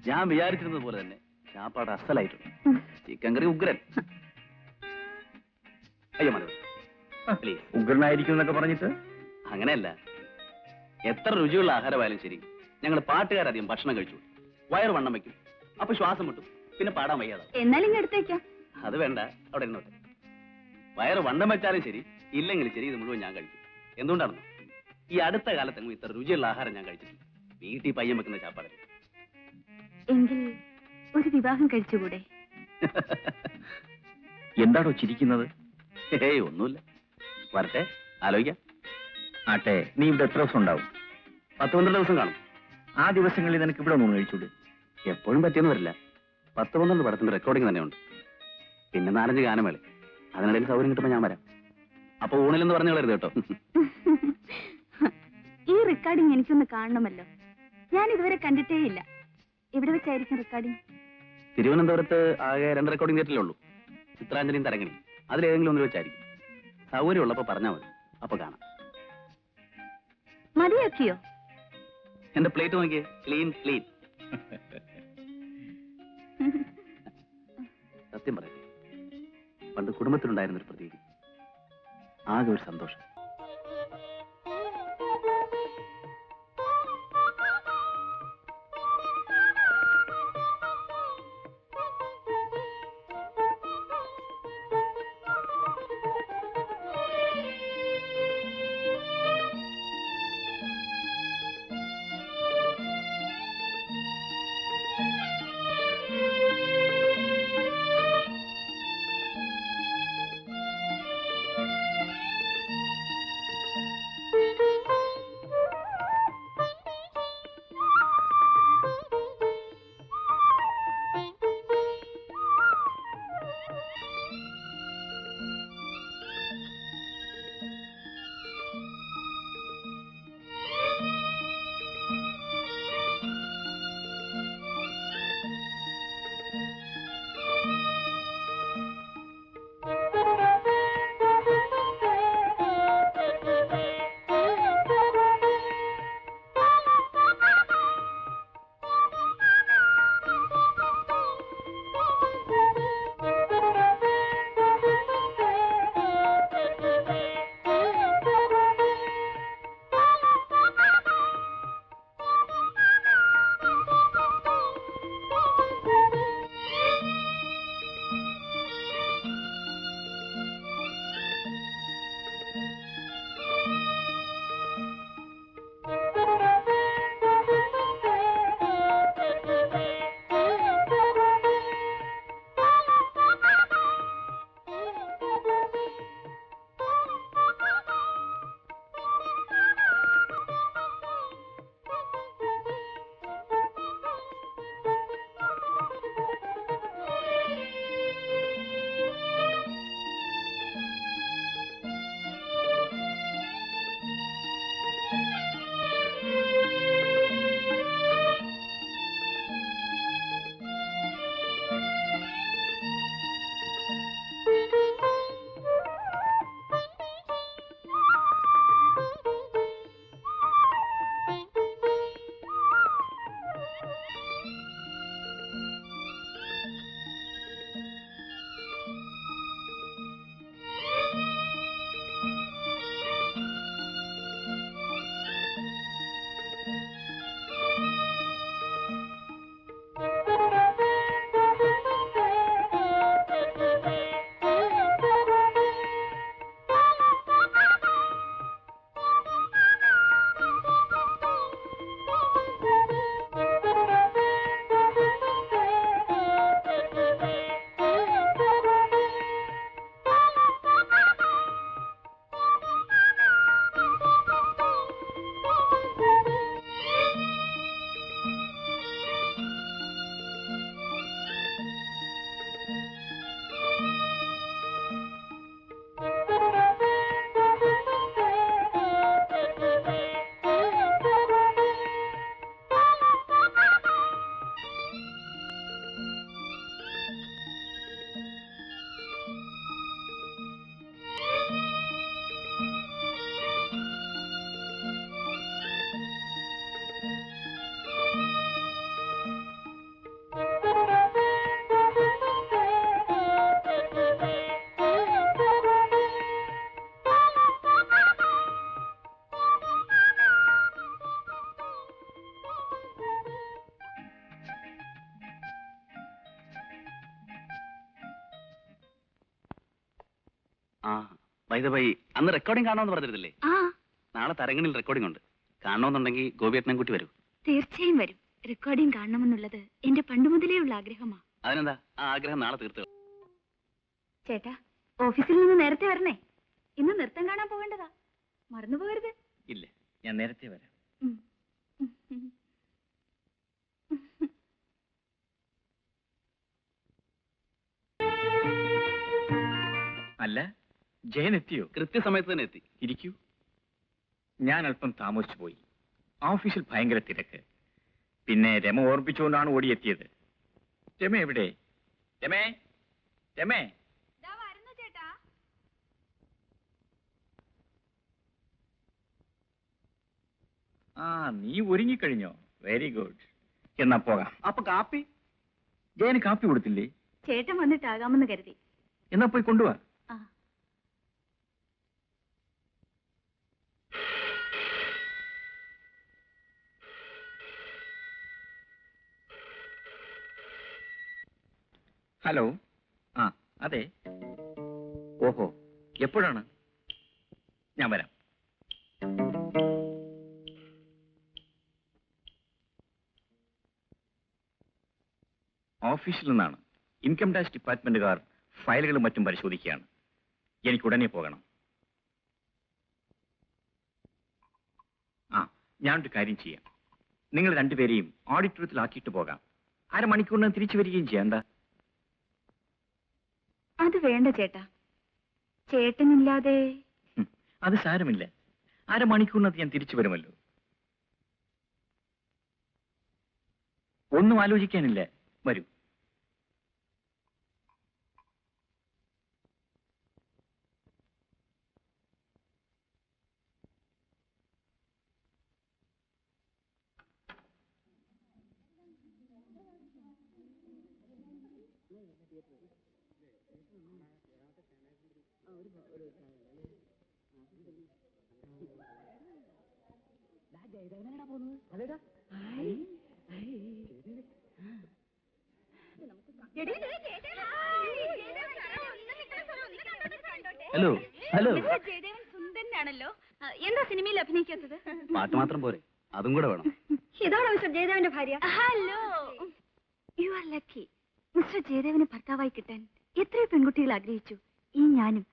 ഞാൻ വിചാരിച്ചിരുന്നത് പോലെ തന്നെ ചാപ്പാട് അസലായിട്ടുണ്ട്. ചിക്കൻ കറി ഉഗ്രൻ. അയ്യോ മതി, പ്ലീസ്. ഉഗ്രനായിരിക്കും എന്നൊക്കെ പറഞ്ഞിട്ട് അങ്ങനെയല്ല, എത്ര രുചിയുള്ള ആഹാരമായാലും ശരി, ഞങ്ങൾ പാട്ടുകാരധികം ഭക്ഷണം കഴിച്ചു വയറ് വണ്ണം വെക്കും, അപ്പൊ ശ്വാസം മുട്ടും, പിന്നെ പാടാൻ വയ്യാതാവും. എന്നാലും ഇങ്ങ് എടുത്തേക്കാം. അത് വേണ്ട, അവിടെ ഇരുന്നോട്ടെ. വയറ് വണ്ണം വെച്ചാലും ശരി, ഇല്ലെങ്കിലും ശരി, ഇത് മുഴുവൻ ഞാൻ കഴിക്കും. എന്തുകൊണ്ടാണെന്നോ, ഈ അടുത്ത കാലത്തെങ്ങും ഇത്ര രുചിയുള്ള ആഹാരം ഞാൻ കഴിച്ചിട്ടില്ല. വീട്ടിൽ പയ്യൻ വെക്കുന്ന ചാപ്പാടല്ലേ. എങ്കിൽ ഒരു വിവാഹം കഴിച്ചുകൂടെ? എന്താണോ ചിരിക്കുന്നത്? ഏയ് ഒന്നുമില്ല, വരട്ടെ, ആലോചിക്കാം. ആട്ടെ, നീ ഇവിടെ എത്ര ദിവസം ഉണ്ടാവും? 10-12 ദിവസം കാണും. ആ ദിവസങ്ങളിൽ നിനക്ക് ഇവിടെ ഒന്നും കഴിച്ചൂടെ? എപ്പോഴും പറ്റിയെന്ന് വരില്ല. 10-12 പടത്തിന്റെ റെക്കോർഡിംഗ് തന്നെയുണ്ട്. പിന്നെ 4-5 ഗാനമേള. അതിനിടയിൽ സൗകര്യം കിട്ടുമ്പോൾ ഞാൻ വരാം. അപ്പൊ ഊണിലെന്ന് പറഞ്ഞു കളരുത് കേട്ടോ. ഈ റെക്കോർഡിംഗ് എനിക്കൊന്ന് കാണണമല്ലോ. ഞാൻ ഇതുവരെ കണ്ടിട്ടേ ഇല്ല. എവിടെ വെച്ചായിരിക്കും റെക്കോർഡിംഗ്? തിരുവനന്തപുരത്ത് ആകെ 2 റെക്കോർഡിംഗ് തിയേറ്ററിലേ ഉള്ളൂ, ചിത്രാഞ്ജലിയും തരങ്ങിണി. അതിലേതെങ്കിലും ഒന്നിൽ വെച്ചായിരിക്കും. സൗകര്യം ഉള്ളപ്പോ പറഞ്ഞാൽ മതി, അപ്പൊ കാണാം. മതിയാക്കിയോ? എന്റെ പ്ലേറ്റ് നോക്കിയേ, ക്ലീൻ ക്ലീൻ. സത്യം പറയട്ടെ, പണ്ട് കുടുംബത്തിലുണ്ടായിരുന്നൊരു പ്രതീതി, ആകെ ഒരു സന്തോഷം. ആ ബൈ അന്ന് റെക്കോർഡിംഗ് കാണാമെന്ന് പറഞ്ഞിരുന്നില്ലേ? ആ നാളെ തരങ്ങണിൽ റെക്കോർഡിംഗ് ഉണ്ട്. കാണണമെന്നുണ്ടെങ്കിൽ ഗോപിയേട്ടനെ കൂട്ടി വരൂ. തീർച്ചയായും വരും. റെക്കോർഡിംഗ് കാണണമെന്നുള്ളത് എന്റെ പണ്ട് മുതലേ ഉള്ള ആഗ്രഹമാ. അതിനെന്താ, ആ ആഗ്രഹം നാളെ തീർത്ത്. ചേട്ടാ, ഓഫീസിൽ നിന്ന് നേരത്തെ വരണേ. ഇന്ന് നൃത്തം കാണാൻ പോകേണ്ടതാ, മറന്നു പോകരുത്. ഇല്ല, ഞാൻ നേരത്തെ വരാം. ഉം. അല്ല, ജയൻ എത്തിയോ? കൃത്യസമയത്ത് തന്നെ എത്തി. ഇരിക്കൂ. ഞാൻ അല്പം താമസിച്ചു പോയി. ഓഫീസിൽ ഭയങ്കര തിരക്ക്. പിന്നെ രമ ഓർപ്പിച്ചുകൊണ്ടാണ് ഓടിയെത്തിയത്. രമ എവിടെ? രമേ, രമേ. ആ, നീ ഒരുങ്ങിക്കഴിഞ്ഞോ? Very good. എന്നാ പോകാം. അപ്പൊ കാപ്പി? ജയന് കാപ്പി കൊടുത്തില്ലേ? ചേട്ടൻ വന്നിട്ടാകാമെന്ന് കരുതി. എന്നാ പോയി കൊണ്ടുവാ. ആ. ഹലോ. ആ, അതെ. ഓഹോ, എപ്പോഴാണ്? ഞാൻ വരാം. ഓഫീസിൽ നിന്നാണ്. ഇൻകം ടാക്സ് ഡിപ്പാർട്ട്മെന്റുകാർ ഫയലുകളും മറ്റും പരിശോധിക്കുകയാണ്. എനിക്ക് ഉടനെ പോകണം. ആ, ഞാനൊരു കാര്യം ചെയ്യാം. നിങ്ങൾ രണ്ടുപേരെയും ഓഡിറ്റോറിയത്തിലാക്കിയിട്ട് പോകാം. അരമണിക്കൂറിന് തിരിച്ചു വരികയും ചെയ്യാം. എന്താ? അത് വേണ്ട ചേട്ടാ, ചേട്ടനില്ലാതെ. അത് സാരമില്ല. അരമണിക്കൂറിനകത്ത് ഞാൻ തിരിച്ചു വരുമല്ലോ. ഒന്നും ആലോചിക്കാനില്ല. വരൂ. Hello hello. ജയദേവൻ സുന്ദരനാണല്ലോ. എന്താ സിനിമയിൽ അഭിനയിക്കാത്തത്? പാട്ട് മാത്രം പോരെ, അതും കൂടെ വേണം. ഇതാണോ മിസ്റ്റർ ജയദേവന്റെ ഭാര്യ? Hello, you are lucky. Mister ജയദേവന് ഭർത്താവായി കിട്ടാൻ എത്രയോ പെൺകുട്ടികൾ ആഗ്രഹിച്ചു. ഈ ഞാനും.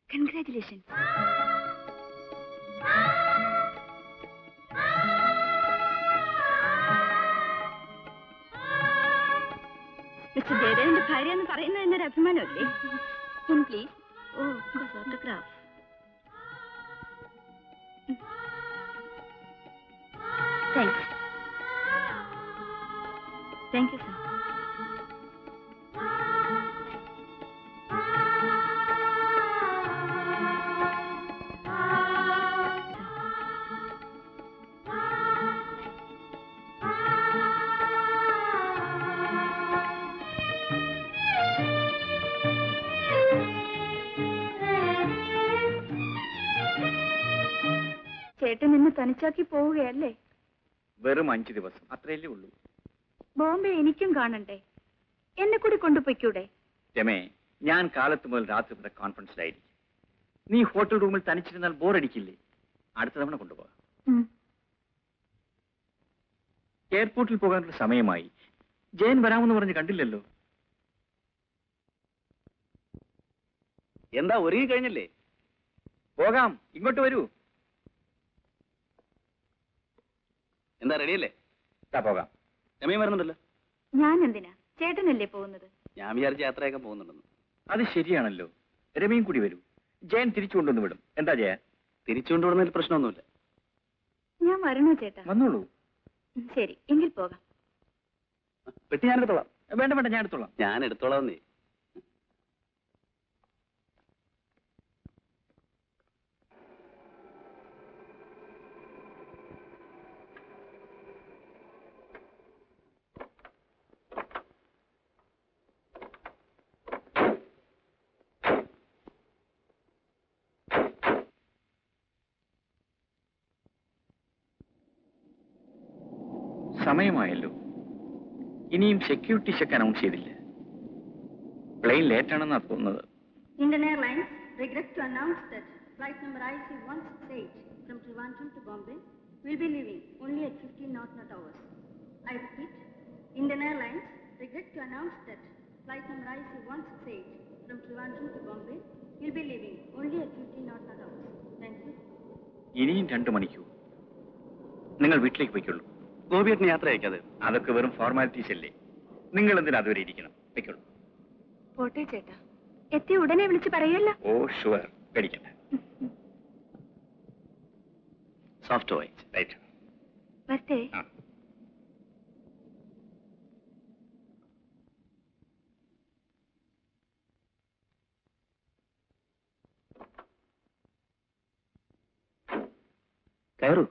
കൺഗ്രാറ്റുലേഷൻ. മിസ്റ്റർ ജയദേവന്റെ ഭാര്യ എന്ന് പറയുന്നത് എന്നൊരു അഭിമാനമല്ലേ? പ്ലീസ്. ഓ, photograph. Thanks. Thank you sir. ചേട്ടൻ എന്നെ തനിച്ചാക്കി പോവുകയല്ലേ? വെറും 5 ദിവസം, അത്രയല്ലേ ഉള്ളൂ. ബോംബെ എനിക്കും കാണണ്ടേ? എന്നെ കൂടി കൊണ്ടുപോയിക്കൂടെ? രമേ, ഞാൻ കാലത്ത് മുതൽ രാത്രി വരെ കോൺഫറൻസിലായിരിക്കും. നീ ഹോട്ടൽ റൂമിൽ തനിച്ചിരുന്നാൽ ബോറടിക്കില്ലേ? അടുത്ത തവണ കൊണ്ടുപോകാം. എയർപോർട്ടിൽ പോകാനുള്ള സമയമായി. ജയൻ വരാമെന്ന് പറഞ്ഞ് കണ്ടില്ലല്ലോ. എന്താ, ഒരുങ്ങി കഴിഞ്ഞല്ലേ? പോകാം, ഇങ്ങോട്ട് വരൂ. എന്താ, റെഡിയല്ലേ? പോകാം. രമയും വരുന്നുണ്ടല്ലോ. ഞാൻ എന്തിനാ? ചേട്ടനല്ലേ പോകുന്നത്? ഞാൻ വിചാരിച്ച യാത്രയൊക്കെ പോകുന്നുണ്ടെന്ന്. അത് ശരിയാണല്ലോ. രമയും കൂടി വരൂ. ജയൻ തിരിച്ചു കൊണ്ടുവന്ന് വിടും. എന്താ ജയ? തിരിച്ചുകൊണ്ടുവിടുന്നതിൽ പ്രശ്നമൊന്നുമില്ല. ഞാൻ വരണോ ചേട്ടാ? വന്നോളൂ. ശരി, എങ്കിൽ പോകാം. പെട്ടി ഞാൻ എടുത്തോളാം. വേണ്ട വേണ്ട, ഞാൻ എടുത്തോളാം. ഞാൻ എടുത്തോളാം. നീ സമയമായല്ലോ. ഇനിയും സെക്യൂരിറ്റി ചെക്ക് അനൗൺസ് ചെയ്തില്ല. പ്ലെയിൻ ലേറ്റ് ആണെന്നാ തോന്നുന്നത്. Indian airlines regret to announce that flight number IC-168 from Trivandrum to Bombay will be leaving only at 15 knot hours. I repeat, Indian Airlines regret to announce that flight number IC-168 from Trivandrum to Bombay will be leaving only at 15 knot hours. Thank you. ഇനിയും 2 മണിക്കൂർ. നിങ്ങൾ വീട്ടിലേക്ക് പോയിക്കൊള്ളൂ. ഗോപിയേട്ടന് യാത്ര അയക്കാതെ. അതൊക്കെ വെറും formalities അല്ലേ? നിങ്ങൾ എന്തിനാ അതുവരെ ഇരിക്കണം? വെക്കുള്ളൂ. പോട്ടെ ചേട്ടാ, എത്തി ഉടനെ വിളിച്ച് പറയല്ലോ. ഓ ഷുവർ, പേടിക്കണ്ട. Soft voice. റൈറ്റ്. വരട്ടെ. കയറൂ.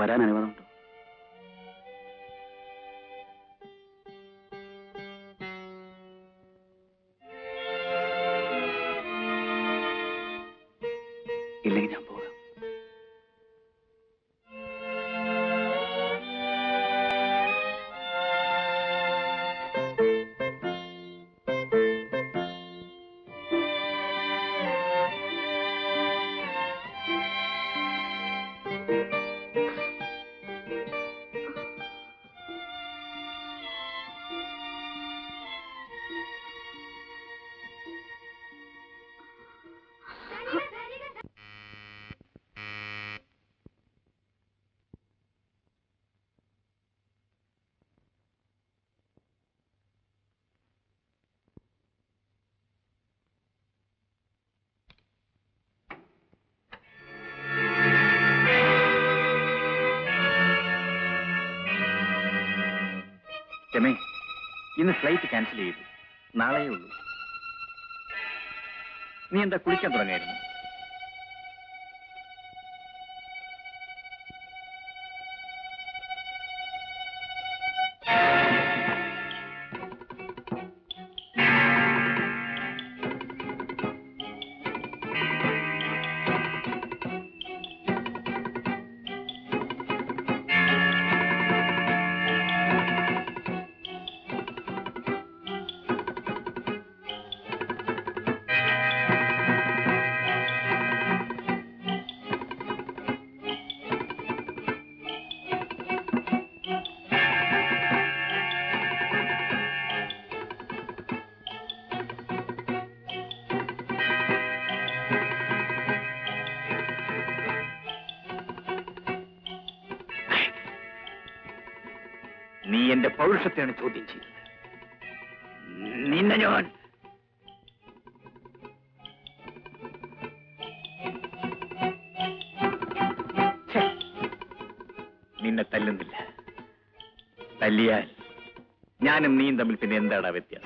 വരാൻ അനുവാദമുണ്ടോ? ഇല്ലെങ്കിൽ ഞാൻ പോകാം. രമേ, ഇന്ന് ഫ്ലൈറ്റ് ക്യാൻസൽ ചെയ്തു. നാളെയേ ഉള്ളൂ. നീ എന്താ കുളിക്കാൻ തുടങ്ങായിരുന്നു? നീ എന്റെ പൗരുഷത്തെയാണ് ചോദ്യം ചെയ്തത്. നിന്നെ ഞാൻ നിന്നെ തല്ലുന്നില്ല. തല്ലിയാൽ ഞാനും നീയും തമ്മിൽ പിന്നെ എന്താടാ വ്യത്യാസം?